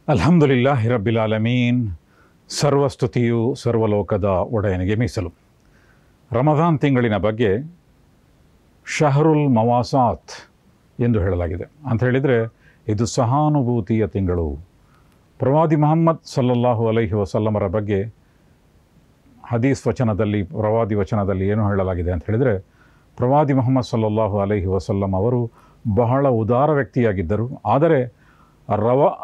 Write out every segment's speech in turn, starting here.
ಅಲ್ಹಮ್ದುಲಿಲ್ಲಾಹಿ ರಬ್ಬಿಲ್ ಆಲಮೀನ್. ಸರ್ವಸ್ತುತಿಯು ಸರ್ವಲೋಕದ ಒಡೆಯನಿಗೆ ಮೀಸಲು. ರಮದಾನ್ ತಿಂಗಳಿನ ಬಗ್ಗೆ ಶಹರುಲ್ ಮವಾಸಾತ್ ಎಂದು ಹೇಳಲಾಗಿದೆ. ಅಂತ ಹೇಳಿದರೆ ಇದು ಸಹಾನುಭೂತಿಯ ತಿಂಗಳು. ಪ್ರವಾದಿ ಮುಹಮ್ಮದ್ ಸಲ್ಲಲ್ಲಾಹು ಅಲೈಹಿ ವಸಲ್ಲಮರ ಬಗ್ಗೆ ಹದೀಸ್ ವಚನದಲ್ಲಿ, ಪ್ರವಾದಿ ವಚನದಲ್ಲಿ ಏನು ಹೇಳಲಾಗಿದೆ ಅಂತ ಹೇಳಿದರೆ, ಪ್ರವಾದಿ ಮುಹಮ್ಮದ್ ಸಲ್ಲಲ್ಲಾಹು ಅಲೈಹಿ ವಸಲ್ಲಂ ಅವರು ಬಹಳ ಉದಾರ ವ್ಯಕ್ತಿಯಾಗಿದ್ದರು. ಆದರೆ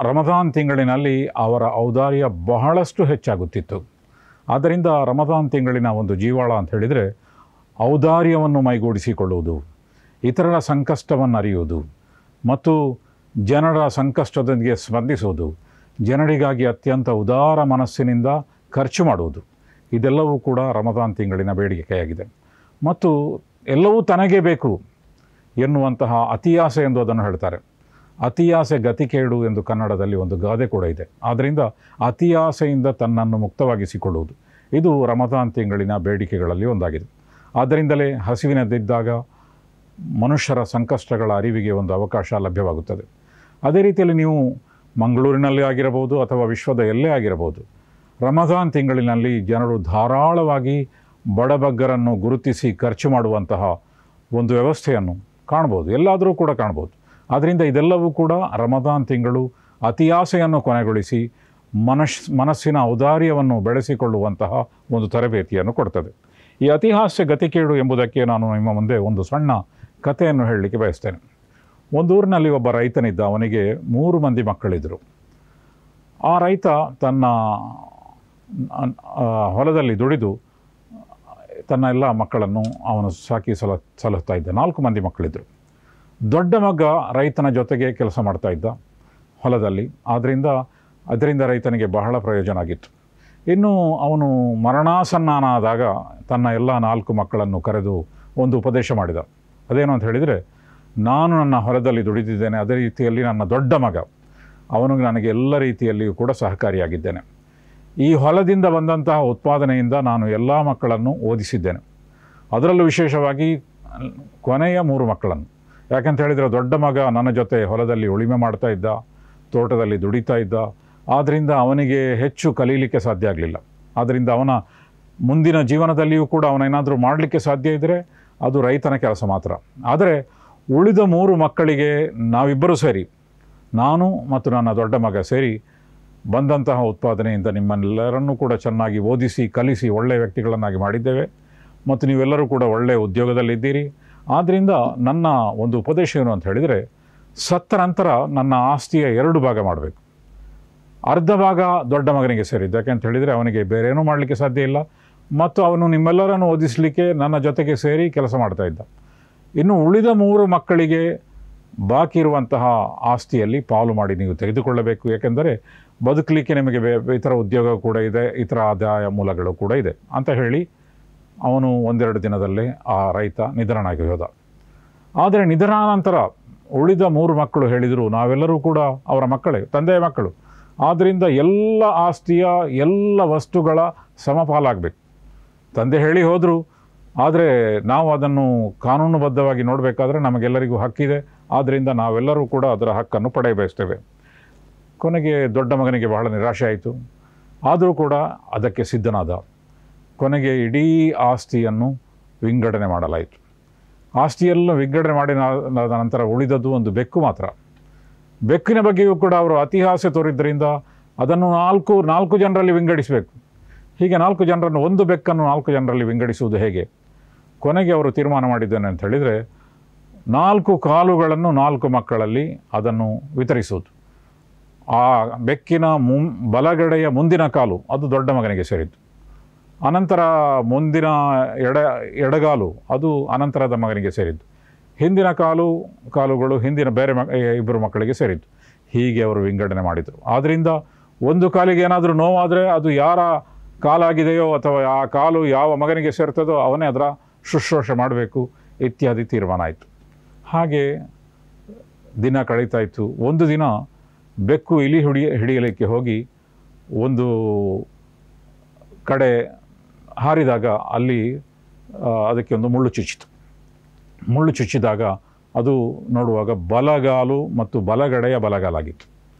ರಮದಾನ್ ತಿಂಗಳಿನಲ್ಲಿ ಅವರ ಔದಾರ್ಯ ಬಹಳಷ್ಟು ಹೆಚ್ಚಾಗುತ್ತಿತ್ತು. ಆದ್ದರಿಂದ ರಮದಾನ್ ತಿಂಗಳಿನ ಒಂದು ಜೀವಾಳ ಅಂತ ಹೇಳಿದರೆ ಔದಾರ್ಯವನ್ನು ಮೈಗೂಡಿಸಿಕೊಳ್ಳುವುದು, ಇತರರ ಸಂಕಷ್ಟವನ್ನು ಅರಿಯುವುದು ಮತ್ತು ಜನರ ಸಂಕಷ್ಟದೊಂದಿಗೆ ಸ್ಪಂದಿಸುವುದು, ಜನರಿಗಾಗಿ ಅತ್ಯಂತ ಉದಾರ ಮನಸ್ಸಿನಿಂದ ಖರ್ಚು ಮಾಡುವುದು, ಇದೆಲ್ಲವೂ ಕೂಡ ರಮದಾನ್ ತಿಂಗಳಿನ ಬೇಡಿಕೆಯಾಗಿದೆ. ಮತ್ತು ಎಲ್ಲವೂ ತನಗೇ ಬೇಕು ಎನ್ನುವಂತಹ ಅತಿಯಾಸೆ ಎಂದು ಅದನ್ನು ಹೇಳ್ತಾರೆ. ಅತಿಯಾಸೆ ಗತಿಕೇಡು ಎಂದು ಕನ್ನಡದಲ್ಲಿ ಒಂದು ಗಾದೆ ಕೂಡ ಇದೆ. ಆದ್ದರಿಂದ ಅತಿಯಾಸೆಯಿಂದ ತನ್ನನ್ನು ಮುಕ್ತವಾಗಿಸಿಕೊಳ್ಳುವುದು ಇದು ರಮದಾನ್ ತಿಂಗಳಿನ ಬೇಡಿಕೆಗಳಲ್ಲಿ ಒಂದಾಗಿದೆ. ಆದ್ದರಿಂದಲೇ ಹಸಿವಿನದ್ದಿದ್ದಾಗ ಮನುಷ್ಯರ ಸಂಕಷ್ಟಗಳ ಅರಿವಿಗೆ ಒಂದು ಅವಕಾಶ ಲಭ್ಯವಾಗುತ್ತದೆ. ಅದೇ ರೀತಿಯಲ್ಲಿ ನೀವು ಮಂಗಳೂರಿನಲ್ಲಿ ಆಗಿರಬಹುದು ಅಥವಾ ವಿಶ್ವದ ಎಲ್ಲೇ ಆಗಿರಬಹುದು, ರಮದಾನ್ ತಿಂಗಳಿನಲ್ಲಿ ಜನರು ಧಾರಾಳವಾಗಿ ಬಡಬಗ್ಗರನ್ನು ಗುರುತಿಸಿ ಖರ್ಚು ಮಾಡುವಂತಹ ಒಂದು ವ್ಯವಸ್ಥೆಯನ್ನು ಕಾಣ್ಬೋದು, ಎಲ್ಲಾದರೂ ಕೂಡ ಕಾಣ್ಬೋದು. ಆದ್ದರಿಂದ ಇದೆಲ್ಲವೂ ಕೂಡ ರಮದಾನ್ ತಿಂಗಳು ಅತಿಯಾಸೆಯನ್ನು ಕೊನೆಗೊಳಿಸಿ ಮನಸ್ಸಿನ ಔದಾರ್ಯವನ್ನು ಬೆಳೆಸಿಕೊಳ್ಳುವಂತಹ ಒಂದು ತರಬೇತಿಯನ್ನು ಕೊಡ್ತದೆ. ಈ ಅತಿಹಾಸ್ಯ ಗತಿಕೇಡು ಎಂಬುದಕ್ಕೆ ನಾನು ನಿಮ್ಮ ಮುಂದೆ ಒಂದು ಸಣ್ಣ ಕಥೆಯನ್ನು ಹೇಳಲಿಕ್ಕೆ ಬಯಸ್ತೇನೆ. ಒಂದು ಊರಿನಲ್ಲಿ ಒಬ್ಬ ರೈತನಿದ್ದ. ಅವನಿಗೆ 3 ಮಂದಿ ಮಕ್ಕಳಿದ್ದರು. ಆ ರೈತ ತನ್ನ ಹೊಲದಲ್ಲಿ ದುಡಿದು ತನ್ನ ಎಲ್ಲ ಮಕ್ಕಳನ್ನು ಅವನು ಸಾಕಿ ಸಲಹುತ್ತಾ ಇದ್ದ. 4 ಮಂದಿ ಮಕ್ಕಳಿದ್ದರು. ದೊಡ್ಡ ಮಗ ರೈತನ ಜೊತೆಗೆ ಕೆಲಸ ಮಾಡ್ತಾ ಇದ್ದ ಹೊಲದಲ್ಲಿ. ಅದರಿಂದ ರೈತನಿಗೆ ಬಹಳ ಪ್ರಯೋಜನ ಆಗಿತ್ತು. ಇನ್ನು ಅವನು ಮರಣಾಸನ್ನಾನಾದಾಗ ತನ್ನ ಎಲ್ಲ 4 ಮಕ್ಕಳನ್ನು ಕರೆದು ಒಂದು ಉಪದೇಶ ಮಾಡಿದ. ಅದೇನು ಅಂತ ಹೇಳಿದರೆ, ನಾನು ನನ್ನ ಹೊಲದಲ್ಲಿ ದುಡಿದಿದ್ದೇನೆ, ಅದೇ ರೀತಿಯಲ್ಲಿ ನನ್ನ ದೊಡ್ಡ ಮಗ ಅವನು ನನಗೆ ಎಲ್ಲ ರೀತಿಯಲ್ಲಿಯೂ ಕೂಡ ಸಹಕಾರಿಯಾಗಿದ್ದೇನೆ. ಈ ಹೊಲದಿಂದ ಬಂದಂತಹ ಉತ್ಪಾದನೆಯಿಂದ ನಾನು ಎಲ್ಲ ಮಕ್ಕಳನ್ನು ಓದಿಸಿದ್ದೇನೆ, ಅದರಲ್ಲೂ ವಿಶೇಷವಾಗಿ ಕೊನೆಯ 3 ಮಕ್ಕಳನ್ನು. ಯಾಕಂತ ಹೇಳಿದರೆ ದೊಡ್ಡ ಮಗ ನನ್ನ ಜೊತೆ ಹೊಲದಲ್ಲಿ ಉಳಿಮೆ ಮಾಡ್ತಾ ಇದ್ದ, ತೋಟದಲ್ಲಿ ದುಡಿತಾ ಇದ್ದ. ಆದ್ದರಿಂದ ಅವನಿಗೆ ಹೆಚ್ಚು ಕಲೀಲಿಕ್ಕೆ ಸಾಧ್ಯ ಆಗಲಿಲ್ಲ. ಆದ್ದರಿಂದ ಅವನ ಮುಂದಿನ ಜೀವನದಲ್ಲಿಯೂ ಕೂಡ ಅವನೇನಾದರೂ ಮಾಡಲಿಕ್ಕೆ ಸಾಧ್ಯ ಇದ್ದರೆ ಅದು ರೈತನ ಕೆಲಸ ಮಾತ್ರ. ಆದರೆ ಉಳಿದ 3 ಮಕ್ಕಳಿಗೆ ನಾವಿಬ್ಬರೂ ಸೇರಿ, ನಾನು ಮತ್ತು ನನ್ನ ದೊಡ್ಡ ಮಗ ಸೇರಿ ಬಂದಂತಹ ಉತ್ಪಾದನೆಯಿಂದ ನಿಮ್ಮೆಲ್ಲರನ್ನೂ ಕೂಡ ಚೆನ್ನಾಗಿ ಓದಿಸಿ ಕಲಿಸಿ ಒಳ್ಳೆಯ ವ್ಯಕ್ತಿಗಳನ್ನಾಗಿ ಮಾಡಿದ್ದೇವೆ ಮತ್ತು ನೀವೆಲ್ಲರೂ ಕೂಡ ಒಳ್ಳೆಯ ಉದ್ಯೋಗದಲ್ಲಿದ್ದೀರಿ. ಆದ್ದರಿಂದ ನನ್ನ ಒಂದು ಉಪದೇಶ ಏನು ಅಂತ ಹೇಳಿದರೆ, ಸತ್ತ ನಂತರ ನನ್ನ ಆಸ್ತಿಯ 2 ಭಾಗ ಮಾಡಬೇಕು. ಅರ್ಧ ಭಾಗ ದೊಡ್ಡ ಮಗನಿಗೆ ಸೇರಿದ್ದು. ಯಾಕೆಂತ ಹೇಳಿದರೆ ಅವನಿಗೆ ಬೇರೇನೂ ಮಾಡಲಿಕ್ಕೆ ಸಾಧ್ಯ ಇಲ್ಲ ಮತ್ತು ಅವನು ನಿಮ್ಮೆಲ್ಲರನ್ನು ಓದಿಸಲಿಕ್ಕೆ ನನ್ನ ಜೊತೆಗೆ ಸೇರಿ ಕೆಲಸ ಮಾಡ್ತಾ ಇದ್ದ. ಇನ್ನು ಉಳಿದ 3 ಮಕ್ಕಳಿಗೆ ಬಾಕಿ ಇರುವಂತಹ ಆಸ್ತಿಯಲ್ಲಿ ಪಾಲು ಮಾಡಿ ನೀವು ತೆಗೆದುಕೊಳ್ಳಬೇಕು. ಏಕೆಂದರೆ ಬದುಕಲಿಕ್ಕೆ ನಿಮಗೆ ಇತರ ಉದ್ಯೋಗ ಕೂಡ ಇದೆ, ಇತರ ಆದಾಯ ಮೂಲಗಳು ಕೂಡ ಇದೆ ಅಂತ ಹೇಳಿ ಅವನು 1-2 ದಿನದಲ್ಲೇ ಆ ರೈತ ನಿಧನನಾಗಿ ಹೋದ. ಆದರೆ ನಿಧನಾನಂತರ ಉಳಿದ 3 ಮಕ್ಕಳು ಹೇಳಿದರು, ನಾವೆಲ್ಲರೂ ಕೂಡ ಅವರ ಮಕ್ಕಳೇ, ತಂದೆಯ ಮಕ್ಕಳು. ಆದ್ದರಿಂದ ಎಲ್ಲ ಆಸ್ತಿಯ ಎಲ್ಲ ವಸ್ತುಗಳ ಸಮಪಾಲಾಗಬೇಕು. ತಂದೆ ಹೇಳಿ ಹೋದರು, ಆದರೆ ನಾವು ಅದನ್ನು ಕಾನೂನುಬದ್ಧವಾಗಿ ನೋಡಬೇಕಾದ್ರೆ ನಮಗೆಲ್ಲರಿಗೂ ಹಕ್ಕಿದೆ. ಆದ್ದರಿಂದ ನಾವೆಲ್ಲರೂ ಕೂಡ ಅದರ ಹಕ್ಕನ್ನು ಪಡೆಯಬಯಸ್ತೇವೆ. ಕೊನೆಗೆ ದೊಡ್ಡ ಮಗನಿಗೆ ಬಹಳ ನಿರಾಶೆ ಆಯಿತು. ಆದರೂ ಕೂಡ ಅದಕ್ಕೆ ಸಿದ್ಧನಾದ. ಕೊನೆಗೆ ಇಡೀ ಆಸ್ತಿಯನ್ನು ವಿಂಗಡಣೆ ಮಾಡಲಾಯಿತು. ಆಸ್ತಿಯನ್ನು ವಿಂಗಡಣೆ ಮಾಡಿದ ನಂತರ ಉಳಿದದ್ದು ಒಂದು ಬೆಕ್ಕು ಮಾತ್ರ. ಬೆಕ್ಕಿನ ಬಗ್ಗೆಯೂ ಕೂಡ ಅವರು ಅತಿಹಾಸೆ ತೋರಿದ್ದರಿಂದ ಅದನ್ನು 4 ಜನರಲ್ಲಿ ವಿಂಗಡಿಸಬೇಕು. ಹೀಗೆ 4 ಜನರನ್ನು, ಒಂದು ಬೆಕ್ಕನ್ನು 4 ಜನರಲ್ಲಿ ವಿಂಗಡಿಸುವುದು ಹೇಗೆ? ಕೊನೆಗೆ ಅವರು ತೀರ್ಮಾನ ಮಾಡಿದ್ದೇನೆ ಅಂತ ಹೇಳಿದರೆ, 4 ಕಾಲುಗಳನ್ನು 4 ಮಕ್ಕಳಲ್ಲಿ ಅದನ್ನು ವಿತರಿಸುವುದು. ಆ ಬೆಕ್ಕಿನ ಬಲಗಡೆಯ ಮುಂದಿನ ಕಾಲು ಅದು ದೊಡ್ಡ ಮಗನಿಗೆ ಸೇರಿದ್ದು. ಅನಂತರ ಮುಂದಿನ ಎಡಗಾಲು ಅದು ಅನಂತರದ ಮಗನಿಗೆ ಸೇರಿದ್ದು. ಹಿಂದಿನ ಕಾಲುಗಳು ಹಿಂದಿನ ಬೇರೆ 2 ಮಕ್ಕಳಿಗೆ ಸೇರಿದ್ದು. ಹೀಗೆ ಅವರು ವಿಂಗಡಣೆ ಮಾಡಿದರು. ಆದ್ದರಿಂದ ಒಂದು ಕಾಲಿಗೆ ಏನಾದರೂ ನೋವಾದರೆ ಅದು ಯಾರ ಕಾಲಾಗಿದೆಯೋ ಅಥವಾ ಆ ಕಾಲು ಯಾವ ಮಗನಿಗೆ ಸೇರ್ತದೋ ಅವನೇ ಅದರ ಶುಶ್ರೂಷೆ ಮಾಡಬೇಕು ಇತ್ಯಾದಿ ತೀರ್ಮಾನ ಆಯಿತು. ಹಾಗೆ ದಿನ ಕಳೀತಾಯಿತು. ಒಂದು ದಿನ ಬೆಕ್ಕು ಇಲಿ ಹಿಡಿಯಲಿಕ್ಕೆ ಹೋಗಿ ಒಂದು ಕಡೆ ಹಾರಿದಾಗ ಅಲ್ಲಿ ಅದಕ್ಕೆ ಒಂದು ಮುಳ್ಳು ಚುಚ್ಚಿತು. ಮುಳ್ಳು ಚುಚ್ಚಿದಾಗ ಅದು ನೋಡುವಾಗ ಬಲಗಾಲು ಮತ್ತು ಬಲಗಡೆಯ ಬಲಗಾಲಾಗಿತ್ತು.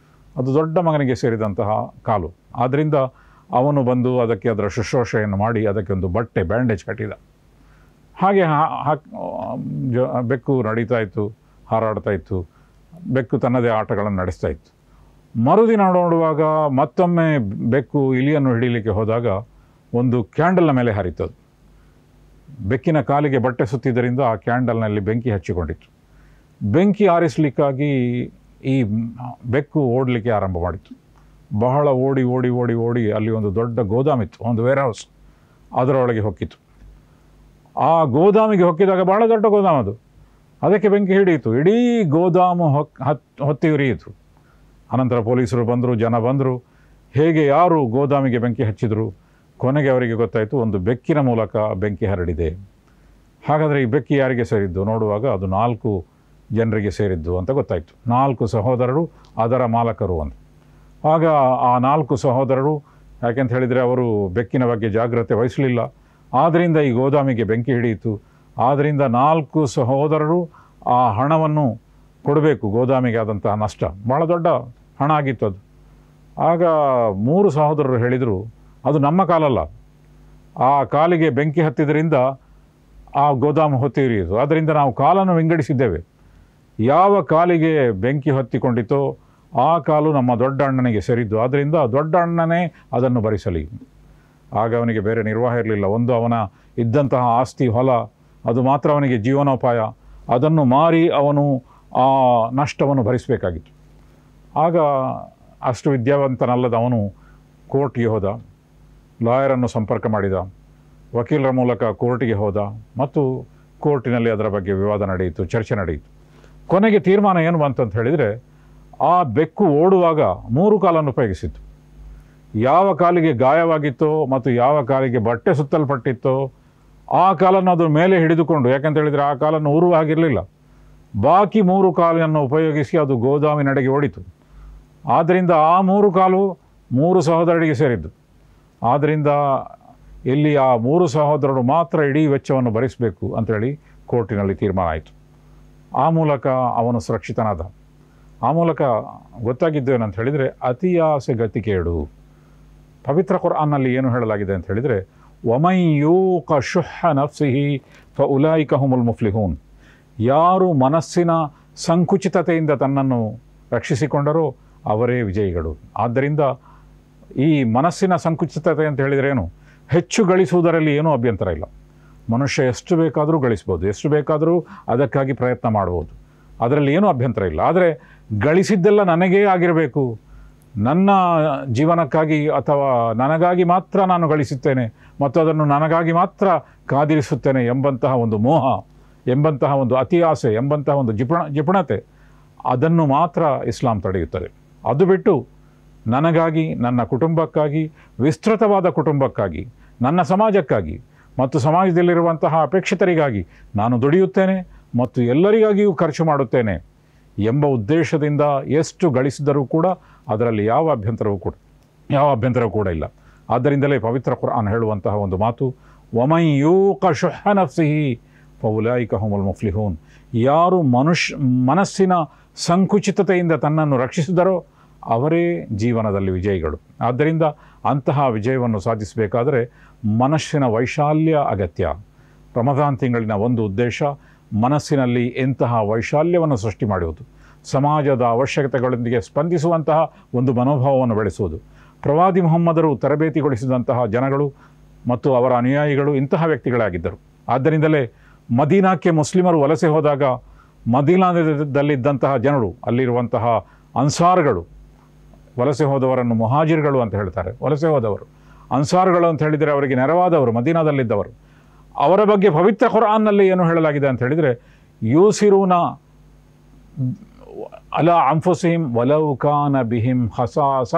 ಅದು ದೊಡ್ಡ ಮಗನಿಗೆ ಸೇರಿದಂತಹ ಕಾಲು. ಆದ್ದರಿಂದ ಅವನು ಬಂದು ಅದಕ್ಕೆ ಅದರ ಶುಶ್ರೂಷೆಯನ್ನು ಮಾಡಿ ಅದಕ್ಕೆ ಒಂದು ಬಟ್ಟೆ ಬ್ಯಾಂಡೇಜ್ ಕಟ್ಟಿದ. ಹಾಗೆ ಬೆಕ್ಕು ನಡೀತಾ ಇತ್ತು, ಹಾರಾಡ್ತಾ ಇತ್ತು. ಬೆಕ್ಕು ತನ್ನದೇ ಆಟಗಳನ್ನು ನಡೆಸ್ತಾ ಇತ್ತು. ಮರುದಿನ ನೋಡುವಾಗ ಮತ್ತೊಮ್ಮೆ ಬೆಕ್ಕು ಇಲಿಯನ್ನು ಹಿಡೀಲಿಕ್ಕೆ ಹೋದಾಗ ಒಂದು ಕ್ಯಾಂಡಲ್ನ ಮೇಲೆ ಹರಿತದು. ಬೆಕ್ಕಿನ ಕಾಲಿಗೆ ಬಟ್ಟೆ ಸುತ್ತಿದ್ದರಿಂದ ಆ ಕ್ಯಾಂಡಲ್ನಲ್ಲಿ ಬೆಂಕಿ ಹಚ್ಚಿಕೊಂಡಿತ್ತು. ಬೆಂಕಿ ಆರಿಸಲಿಕ್ಕಾಗಿ ಈ ಬೆಕ್ಕು ಓಡಲಿಕ್ಕೆ ಆರಂಭ ಮಾಡಿತು. ಬಹಳ ಓಡಿ ಓಡಿ ಓಡಿ ಓಡಿ ಅಲ್ಲಿ ಒಂದು ದೊಡ್ಡ ಗೋದಾಮಿತ್ತು, ಒಂದು ವೇರ್ ಹೌಸ್, ಅದರೊಳಗೆ ಹೊಕ್ಕಿತು. ಆ ಗೋದಾಮಿಗೆ ಹೊಕ್ಕಿದಾಗ ಬಹಳ ದೊಡ್ಡ ಗೋದಾಮು ಅದು, ಅದಕ್ಕೆ ಬೆಂಕಿ ಹಿಡಿಯಿತು. ಇಡೀ ಗೋದಾಮು ಹೊತ್ತಿ ಉರಿಯಿತು. ಅನಂತರ ಪೊಲೀಸರು ಬಂದರು, ಜನ ಬಂದರು. ಹೇಗೆ ಯಾರು ಗೋದಾಮಿಗೆ ಬೆಂಕಿ ಹಚ್ಚಿದರು? ಕೊನೆಗೆ ಅವರಿಗೆ ಗೊತ್ತಾಯಿತು, ಒಂದು ಬೆಕ್ಕಿನ ಮೂಲಕ ಬೆಂಕಿ ಹರಡಿದೆ. ಹಾಗಾದರೆ ಈ ಬೆಕ್ಕಿ ಯಾರಿಗೆ ಸೇರಿದ್ದು? ನೋಡುವಾಗ ಅದು 4 ಜನರಿಗೆ ಸೇರಿದ್ದು ಅಂತ ಗೊತ್ತಾಯಿತು. 4 ಸಹೋದರರು, ಅದರ ಮಾಲಕರು ಅಂತ. ಆಗ ಆ 4 ಸಹೋದರರು, ಯಾಕೆಂತ ಹೇಳಿದರೆ ಅವರು ಬೆಕ್ಕಿನ ಬಗ್ಗೆ ಜಾಗ್ರತೆ ವಹಿಸಲಿಲ್ಲ, ಆದ್ದರಿಂದ ಈ ಗೋದಾಮಿಗೆ ಬೆಂಕಿ ಹಿಡಿಯಿತು. ಆದ್ದರಿಂದ 4 ಸಹೋದರರು ಆ ಹಣವನ್ನು ಕೊಡಬೇಕು, ಗೋದಾಮಿಗೆ ಆದಂತಹ ನಷ್ಟ ಭಾಳ ದೊಡ್ಡ ಹಣ ಆಗಿತ್ತು ಅದು. ಆಗ 3 ಸಹೋದರರು ಹೇಳಿದರು, ಅದು ನಮ್ಮ ಕಾಲಲ್ಲ, ಆ ಕಾಲಿಗೆ ಬೆಂಕಿ ಹತ್ತಿದ್ದರಿಂದ ಆ ಗೋದಾಮು ಹೊತ್ತಿ ಉರಿಯಿತು, ಆದ್ದರಿಂದ ನಾವು ಕಾಲನ್ನು ವಿಂಗಡಿಸಿದ್ದೇವೆ. ಯಾವ ಕಾಲಿಗೆ ಬೆಂಕಿ ಹೊತ್ತಿಕೊಂಡಿತೋ ಆ ಕಾಲು ನಮ್ಮ ದೊಡ್ಡ ಅಣ್ಣನಿಗೆ ಸೇರಿದ್ದು, ಆದ್ದರಿಂದ ದೊಡ್ಡ ಅಣ್ಣನೇ ಅದನ್ನು ಭರಿಸಲಿ. ಆಗ ಅವನಿಗೆ ಬೇರೆ ನಿರ್ವಾಹ ಇರಲಿಲ್ಲ. ಒಂದು ಅವನ ಇದ್ದಂತಹ ಆಸ್ತಿ, ಹೊಲ, ಅದು ಮಾತ್ರ ಅವನಿಗೆ ಜೀವನೋಪಾಯ. ಅದನ್ನು ಮಾರಿ ಅವನು ಆ ನಷ್ಟವನ್ನು ಭರಿಸಬೇಕಾಗಿತ್ತು. ಆಗ ಅಷ್ಟು ವಿದ್ಯಾವಂತನಲ್ಲದ ಅವನು ಕೋರ್ಟ್ಗೆ ಹೋದ, ಲಾಯರನ್ನು ಸಂಪರ್ಕ ಮಾಡಿದ, ವಕೀಲರ ಮೂಲಕ ಕೋರ್ಟಿಗೆ ಹೋದ ಮತ್ತು ಕೋರ್ಟಿನಲ್ಲಿ ಅದರ ಬಗ್ಗೆ ವಿವಾದ ನಡೆಯಿತು, ಚರ್ಚೆ ನಡೆಯಿತು. ಕೊನೆಗೆ ತೀರ್ಮಾನ ಏನು ಬಂತಂತ ಹೇಳಿದರೆ, ಆ ಬೆಕ್ಕು ಓಡುವಾಗ 3 ಕಾಲನ್ನು ಉಪಯೋಗಿಸಿತ್ತು. ಯಾವ ಕಾಲಿಗೆ ಗಾಯವಾಗಿತ್ತೋ ಮತ್ತು ಯಾವ ಕಾಲಿಗೆ ಬಟ್ಟೆ ಸುತ್ತಲ್ಪಟ್ಟಿತ್ತೋ ಆ ಕಾಲನ್ನು ಅದು ಮೇಲೆ ಹಿಡಿದುಕೊಂಡು, ಯಾಕಂತ ಹೇಳಿದರೆ ಆ ಕಾಲನ್ನು ಊರುವ ಹಾಗಿರಲಿಲ್ಲ, ಬಾಕಿ 3 ಕಾಲನ್ನು ಉಪಯೋಗಿಸಿ ಅದು ಗೋದಾಮಿನಡೆಗೆ ಓಡಿತು. ಆದ್ದರಿಂದ ಆ 3 ಕಾಲು 3 ಸಹೋದರರಿಗೆ ಸೇರಿದ್ದು. ಆದ್ದರಿಂದ ಇಲ್ಲಿ ಆ 3 ಸಹೋದರರು ಮಾತ್ರ ಇಡೀ ವೆಚ್ಚವನ್ನು ಭರಿಸಬೇಕು ಅಂತೇಳಿ ಕೋರ್ಟಿನಲ್ಲಿ ತೀರ್ಮಾನ ಆಯಿತು. ಆ ಮೂಲಕ ಅವನು ಸುರಕ್ಷಿತನಾದ. ಆ ಮೂಲಕ ಗೊತ್ತಾಗಿದ್ದು ಏನಂತ ಹೇಳಿದರೆ, ಅತಿ ಆಸೆ ಗತಿ ಕೇಡು. ಪವಿತ್ರ ಕುರ್ಆನ್ನಲ್ಲಿ ಏನು ಹೇಳಲಾಗಿದೆ ಅಂತ ಹೇಳಿದರೆ, ವಮನ್ ಯೂಕ ಶುಹ್ಹ ನಫ್ಸಿಹಿ ಫಉಲೈಕ ಹುಮುಲ್ ಮುಫ್ಲಿಹೂನ್. ಯಾರು ಮನಸ್ಸಿನ ಸಂಕುಚಿತತೆಯಿಂದ ತನ್ನನ್ನು ರಕ್ಷಿಸಿಕೊಂಡರೋ ಅವರೇ ವಿಜಯಿಗಳು. ಆದ್ದರಿಂದ ಈ ಮನಸ್ಸಿನ ಸಂಕುಚಿತತೆ ಅಂತ ಹೇಳಿದರೆ ಏನು? ಹೆಚ್ಚು ಗಳಿಸುವುದರಲ್ಲಿ ಏನೂ ಅಭ್ಯಂತರ ಇಲ್ಲ. ಮನುಷ್ಯ ಎಷ್ಟು ಬೇಕಾದರೂ ಗಳಿಸ್ಬೋದು, ಎಷ್ಟು ಬೇಕಾದರೂ ಅದಕ್ಕಾಗಿ ಪ್ರಯತ್ನ ಮಾಡ್ಬೋದು, ಅದರಲ್ಲಿ ಏನೂ ಅಭ್ಯಂತರ ಇಲ್ಲ. ಆದರೆ ಗಳಿಸಿದ್ದೆಲ್ಲ ನನಗೇ ಆಗಿರಬೇಕು, ನನ್ನ ಜೀವನಕ್ಕಾಗಿ ಅಥವಾ ನನಗಾಗಿ ಮಾತ್ರ ನಾನು ಗಳಿಸುತ್ತೇನೆ ಮತ್ತು ಅದನ್ನು ನನಗಾಗಿ ಮಾತ್ರ ಕಾದಿರಿಸುತ್ತೇನೆ ಎಂಬಂತಹ ಒಂದು ಮೋಹ, ಎಂಬಂತಹ ಒಂದು ಅತಿ ಆಸೆ, ಎಂಬಂತಹ ಒಂದು ಜಿಪುಣತೆ, ಅದನ್ನು ಮಾತ್ರ ಇಸ್ಲಾಂ ತಡೆಯುತ್ತದೆ. ಅದು ಬಿಟ್ಟು ನನಗಾಗಿ, ನನ್ನ ಕುಟುಂಬಕ್ಕಾಗಿ, ವಿಸ್ತೃತವಾದ ಕುಟುಂಬಕ್ಕಾಗಿ, ನನ್ನ ಸಮಾಜಕ್ಕಾಗಿ ಮತ್ತು ಸಮಾಜದಲ್ಲಿರುವಂತಹ ಅಪೇಕ್ಷಿತರಿಗಾಗಿ ನಾನು ದುಡಿಯುತ್ತೇನೆ ಮತ್ತು ಎಲ್ಲರಿಗಾಗಿಯೂ ಖರ್ಚು ಮಾಡುತ್ತೇನೆ ಎಂಬ ಉದ್ದೇಶದಿಂದ ಎಷ್ಟು ಗಳಿಸಿದರೂ ಕೂಡ ಅದರಲ್ಲಿ ಯಾವ ಅಭ್ಯಂತರವೂ ಕೂಡ ಇಲ್ಲ. ಆದ್ದರಿಂದಲೇ ಪವಿತ್ರ ಕುರ್ಆನ್ ಹೇಳುವಂತಹ ಒಂದು ಮಾತು, ವಮನ್ ಯೂಕ ಶುಹ್ಹ ನಫ್ಸಿಹಿ ಫಉಲೈಕ ಹುಮುಲ್ ಮುಫ್ಲಿಹೂನ್. ಯಾರು ಮನಸ್ಸಿನ ಸಂಕುಚಿತತೆಯಿಂದ ತನ್ನನ್ನು ರಕ್ಷಿಸಿದರೋ ಅವರೇ ಜೀವನದಲ್ಲಿ ವಿಜಯಿಗಳು. ಆದ್ದರಿಂದ ಅಂತಹ ವಿಜಯವನ್ನು ಸಾಧಿಸಬೇಕಾದರೆ ಮನಸ್ಸಿನ ವೈಶಾಲ್ಯ ಅಗತ್ಯ. ರಮದಾನ್ ತಿಂಗಳಿನ ಒಂದು ಉದ್ದೇಶ ಮನಸ್ಸಿನಲ್ಲಿ ಎಂತಹ ವೈಶಾಲ್ಯವನ್ನು ಸೃಷ್ಟಿ ಮಾಡುವುದು, ಸಮಾಜದ ಅವಶ್ಯಕತೆಗಳೊಂದಿಗೆ ಸ್ಪಂದಿಸುವಂತಹ ಒಂದು ಮನೋಭಾವವನ್ನು ಬೆಳೆಸುವುದು. ಪ್ರವಾದಿ ಮುಹಮ್ಮದರು ತರಬೇತಿಗೊಳಿಸಿದಂತಹ ಜನಗಳು ಮತ್ತು ಅವರ ಅನುಯಾಯಿಗಳು ಇಂತಹ ವ್ಯಕ್ತಿಗಳಾಗಿದ್ದರು. ಆದ್ದರಿಂದಲೇ ಮದೀನಾಕ್ಕೆ ಮುಸ್ಲಿಮರು ವಲಸೆ ಹೋದಾಗ ಮದೀನಾದಲ್ಲಿದ್ದಂತಹ ಜನರು, ಅಲ್ಲಿರುವಂತಹ ಅನ್ಸಾರ್ಗಳು, ವಲಸೆ ಹೋದವರನ್ನು ಮುಹಾಜಿರ್ಗಳು ಅಂತ ಹೇಳ್ತಾರೆ, ವಲಸೆ ಹೋದವರು. ಅನ್ಸಾರ್ಗಳು ಅಂತ ಹೇಳಿದರೆ ಅವರಿಗೆ ನೆರವಾದವರು, ಮದೀನಾದಲ್ಲಿದ್ದವರು. ಅವರ ಬಗ್ಗೆ ಪವಿತ್ರ ಕುರ್ಆನ್ನಲ್ಲಿ ಏನು ಹೇಳಲಾಗಿದೆ ಅಂತ ಹೇಳಿದರೆ, ಯೂಸಿರೂನ ಅಲಾ ಅನ್ಫುಸಿಹಿಮ್ ವಲೌ ಕಾನ ಬಿಹಿಮ್ ಖಸಾಸ.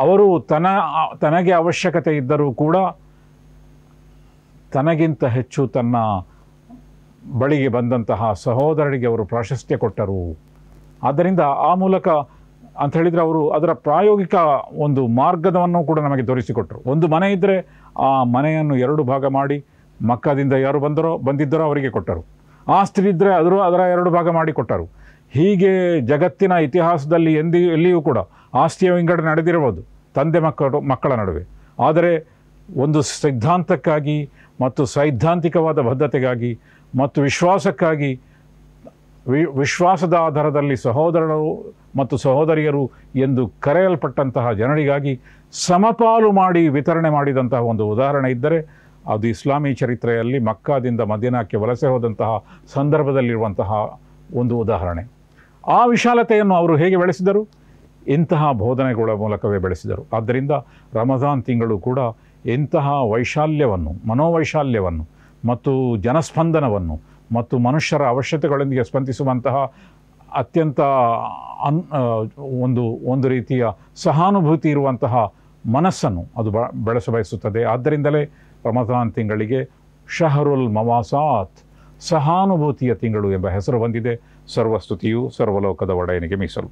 ಅವರು ತನಗೆ ಅವಶ್ಯಕತೆ ಇದ್ದರೂ ಕೂಡ ತನಗಿಂತ ಹೆಚ್ಚು ತನ್ನ ಬಳಿಗೆ ಬಂದಂತಹ ಸಹೋದರರಿಗೆ ಅವರು ಪ್ರಾಶಸ್ತ್ಯ ಕೊಟ್ಟರು. ಆದ್ದರಿಂದ ಆ ಮೂಲಕ ಅಂತ ಹೇಳಿದರೆ ಅವರು ಅದರ ಪ್ರಾಯೋಗಿಕ ಒಂದು ಮಾರ್ಗವನ್ನು ಕೂಡ ನಮಗೆ ತೋರಿಸಿಕೊಟ್ಟರು. ಒಂದು ಮನೆ ಇದ್ದರೆ ಆ ಮನೆಯನ್ನು 2 ಭಾಗ ಮಾಡಿ ಮಕ್ಕದಿಂದ ಯಾರು ಬಂದಿದ್ದರೋ ಅವರಿಗೆ ಕೊಟ್ಟರು. ಆಸ್ತಿ ಇದ್ದರೆ ಅದರ 2 ಭಾಗ ಮಾಡಿ ಕೊಟ್ಟರು. ಹೀಗೆ ಜಗತ್ತಿನ ಇತಿಹಾಸದಲ್ಲಿ ಎಲ್ಲಿಯೂ ಕೂಡ ಆಸ್ತಿಯ ವಿಂಗಡಣೆ ನಡೆದಿರಬಹುದು ತಂದೆ ಮಕ್ಕಳ ನಡುವೆ. ಆದರೆ ಒಂದು ಸಿದ್ಧಾಂತಕ್ಕಾಗಿ ಮತ್ತು ಸೈದ್ಧಾಂತಿಕವಾದ ಬದ್ಧತೆಗಾಗಿ ಮತ್ತು ವಿಶ್ವಾಸಕ್ಕಾಗಿ ವಿಶ್ವಾಸದ ಆಧಾರದಲ್ಲಿ ಸಹೋದರರು ಮತ್ತು ಸಹೋದರಿಯರು ಎಂದು ಕರೆಯಲ್ಪಟ್ಟಂತಹ ಜನರಿಗಾಗಿ ಸಮಪಾಲು ಮಾಡಿ ವಿತರಣೆ ಮಾಡಿದಂತಹ ಒಂದು ಉದಾಹರಣೆ ಇದ್ದರೆ ಅದು ಇಸ್ಲಾಮೀ ಚರಿತ್ರೆಯಲ್ಲಿ ಮಕ್ಕಾದಿಂದ ಮದೀನಾಕ್ಕೆ ವಲಸೆ ಹೋದಂತಹ ಸಂದರ್ಭದಲ್ಲಿರುವಂತಹ ಒಂದು ಉದಾಹರಣೆ. ಆ ವಿಶಾಲತೆಯನ್ನು ಅವರು ಹೇಗೆ ಬೆಳೆಸಿದರು? ಇಂತಹ ಬೋಧನೆಗಳ ಮೂಲಕವೇ ಬೆಳೆಸಿದರು. ಆದ್ದರಿಂದ ರಮಜಾನ್ ತಿಂಗಳು ಕೂಡ ಇಂತಹ ವೈಶಾಲ್ಯವನ್ನು, ಮನೋವೈಶಾಲ್ಯವನ್ನು ಮತ್ತು ಜನಸ್ಪಂದನವನ್ನು ಮತ್ತು ಮನುಷ್ಯರ ಅವಶ್ಯಕತೆಗಳೊಂದಿಗೆ ಸ್ಪಂದಿಸುವಂತಹ ಅತ್ಯಂತ ಒಂದು ರೀತಿಯ ಸಹಾನುಭೂತಿ ಇರುವಂತಹ ಮನಸ್ಸನ್ನು ಅದು ಬೆಳೆಸಬಯಸುತ್ತದೆ. ಆದ್ದರಿಂದಲೇ ರಮಜಾನ್ ತಿಂಗಳಿಗೆ ಶಹರುಲ್ ಮವಾಸಾತ್, ಸಹಾನುಭೂತಿಯ ತಿಂಗಳು ಎಂಬ ಹೆಸರು ಬಂದಿದೆ. ಸರ್ವಸ್ತುತಿಯು ಸರ್ವಲೋಕದ ಒಡೆಯನಿಗೆ ಮೀಸಲು.